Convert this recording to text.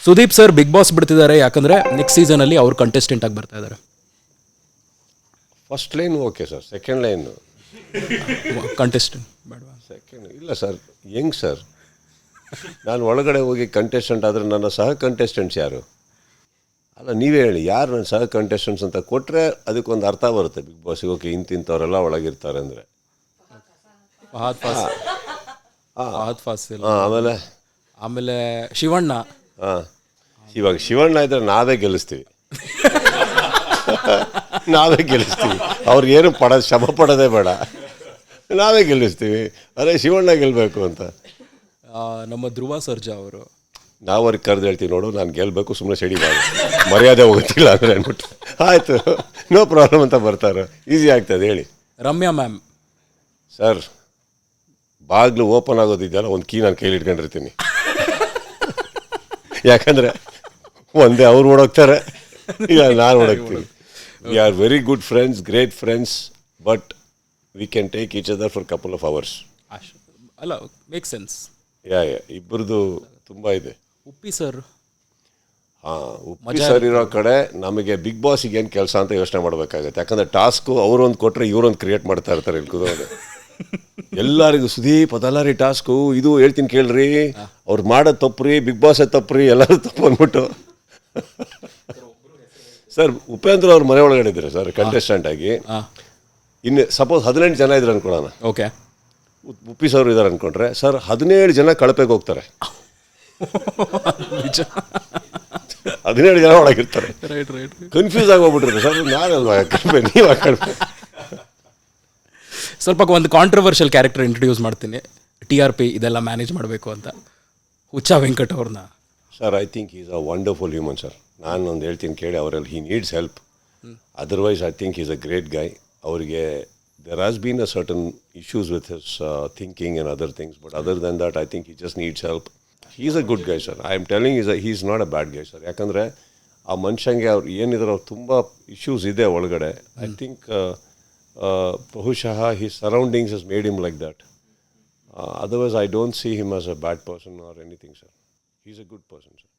Sudeep sir big boss ಬಿಡ್ತಿದ್ದಾರೆ, ಯಾಕಂದರೆ next ಸೀಸನಲ್ಲಿ ಅವ್ರು ಕಂಟೆಸ್ಟೆಂಟ್ ಆಗಿ ಬರ್ತಾ ಇದ್ದಾರೆ. First line okay sir, second line contestant ಬೇಡವಾ? ಸೆಕೆಂಡ್ ಇಲ್ಲ ಸರ್, ಹೆಂಗ್ ಸರ್? ನಾನು ಒಳಗಡೆ ಹೋಗಿ ಕಂಟೆಸ್ಟೆಂಟ್ ಆದರೆ ನನ್ನ ಸಹ ಕಂಟೆಸ್ಟೆಂಟ್ಸ್ ಯಾರು? ಅಲ್ಲ, ನೀವೇ ಹೇಳಿ, ಯಾರು ನನ್ನ ಸಹ ಕಂಟೆಸ್ಟೆಂಟ್ಸ್ ಅಂತ ಕೊಟ್ಟರೆ ಅದಕ್ಕೊಂದು ಅರ್ಥ ಬರುತ್ತೆ. ಬಿಗ್ ಬಾಸಿಗೆ ಓಕೆ ಇಂತಿಂಥವರೆಲ್ಲ ಒಳಗಿರ್ತಾರೆ ಅಂದರೆ. ಫಹದ್ ಫಾಸಿಲ್, ಆಮೇಲೆ ಶಿವಣ್ಣ. ಹಾಂ, ಇವಾಗ ಶಿವಣ್ಣ ಇದ್ದರೆ ನಾವೇ ಗೆಲ್ಲಿಸ್ತೀವಿ. ನಾವೇ ಗೆಲ್ಲಿಸ್ತೀವಿ. ಅವ್ರಿಗೇನು ಶ್ರಮ ಪಡೋದೇ ಬೇಡ, ನಾವೇ ಗೆಲ್ಲಿಸ್ತೀವಿ. ಅದೇ ಶಿವಣ್ಣ ಗೆಲ್ಲಬೇಕು ಅಂತ. ನಮ್ಮ ಧ್ರುವ ಸರ್ಜಾ ಅವರು, ನಾವು ಅವ್ರಿಗೆ ಕರೆದು ಹೇಳ್ತೀವಿ, ನೋಡು ನಾನು ಗೆಲ್ಲಬೇಕು, ಸುಮ್ಮನೆ ಸೆಡಿಬಾರ್ದು, ಮರ್ಯಾದೆ ಹೋಗುತ್ತಿಲ್ಲ ಅಂದರೆ ಅಂದ್ಬಿಟ್ಟು ಆಯಿತು, ನೋ ಪ್ರಾಬ್ಲಮ್ ಅಂತ ಬರ್ತಾರೆ. ಈಸಿ ಆಗ್ತದೆ ಹೇಳಿ. ರಮ್ಯಾ ಮ್ಯಾಮ್. ಸರ್, ಬಾಗಿಲು ಓಪನ್ ಆಗೋದಿದೆಯಲ್ಲ, ಒಂದು ಕೀ ನಾನು ಕೈಲಿ ಇಟ್ಕೊಂಡಿರ್ತೀನಿ. ಯಾಕಂದರೆ ಒಂದೇ ಅವ್ರು ಓಡೋಗ್ತಾರೆ, ಇಲ್ಲ ನಾನು ಓಡೋಗ್ತೀನಿ. We are very good friends, great friends, but we can take each other for couple of hours. ಅಲ್ಲ, ಮೇಕ್ ಸೆನ್ಸ್. ಇಬ್ಬರದು ತುಂಬ ಇದೆ. ಉಪ್ಪಿ ಸರ್, ಹಾಂ, ಉಪ್ಪಿ ಸರ್ ಇರೋ ಕಡೆ ನಮಗೆ ಬಿಗ್ ಬಾಸಿಗೆ ಏನು ಕೆಲಸ ಅಂತ ಯೋಚನೆ ಮಾಡಬೇಕಾಗತ್ತೆ. ಯಾಕಂದರೆ ಟಾಸ್ಕು ಅವರೊಂದು ಕೊಟ್ಟರೆ ಇವರೊಂದು ಕ್ರಿಯೇಟ್ ಮಾಡ್ತಾ ಇರ್ತಾರೆ ಇಲ್ಲಿ ಕೂದೋದು. ಎಲ್ಲರಿಗೂ ಸುದೀಪ್ ಅದಲ್ಲ ರೀ ಟಾಸ್ಕು, ಇದು ಹೇಳ್ತೀನಿ ಕೇಳ್ರಿ, ಅವ್ರು ಮಾಡೋದು ತಪ್ಪು ರೀ, ಬಿಗ್ ಬಾಸೇ ತಪ್ಪು ರೀ, ಎಲ್ಲರೂ ತಪ್ಪು ಅಂದ್ಬಿಟ್ಟು. ಸರ್, ಉಪೇಂದ್ರ ಅವ್ರ ಮನೆ ಒಳಗಡೆ ಇದ್ದಾರೆ ಸರ್ ಕಂಟೆಸ್ಟೆಂಟ್ ಆಗಿ. ಇನ್ನು ಸಪೋಸ್ 18 ಜನ ಇದ್ರು ಅನ್ಕೊಳ್ಳೋಣ. ಓಕೆ, ಉಪ್ಪಿ ಸರ್ ಇದ್ದಾರೆ ಅಂದ್ಕೊಂಡ್ರೆ ಸರ್ 17 ಜನ ಕಳಪೆಗೆ ಹೋಗ್ತಾರೆ. 17 ಜನ ಒಳಗಿರ್ತಾರೆ. ಕನ್ಫ್ಯೂಸ್ ಆಗಿ ಹೋಗ್ಬಿಟ್ರೆ ಸರ್, ನಾನಲ್ವಾ ಕಡಿಮೆ, ನೀವು ಕಡಿಮೆ. ಸ್ವಲ್ಪ ಒಂದು ಕಾಂಟ್ರವರ್ಷಿಯಲ್ ಕ್ಯಾರೆಕ್ಟರ್ ಇಂಟ್ರೊಡ್ಯೂಸ್ ಮಾಡ್ತೀನಿ. TRP ಇದೆಲ್ಲ ಮ್ಯಾನೇಜ್ ಮಾಡಬೇಕು ಅಂತ, ಹುಚ್ಚ ವೆಂಕಟ್ ಅವ್ರನ್ನ. Sir, I think is a wonderful human sir. ನಾನು ಒಂದು ಹೇಳ್ತೀನಿ ಕೇಳಿ, ಅವರಲ್ಲಿ he needs help. Otherwise I think is a great guy. ಅವರಿಗೆ there has been a certain issues with his thinking and other things, but other than that, I think he just needs help. He is a good guy, sir. I am telling you, he is not a bad guy, sir. ಯಾಕಂದರೆ ಆ ಮನುಷ್ಯಂಗೆ ಅವ್ರು ಏನಿದ್ರು ಅವ್ರು ತುಂಬ issues ಇದೆ ಒಳಗಡೆ. I think ಬಹುಶಃ his surroundings has made him like that. Otherwise, I don't see him as a bad person or anything, sir. He's a good person, sir.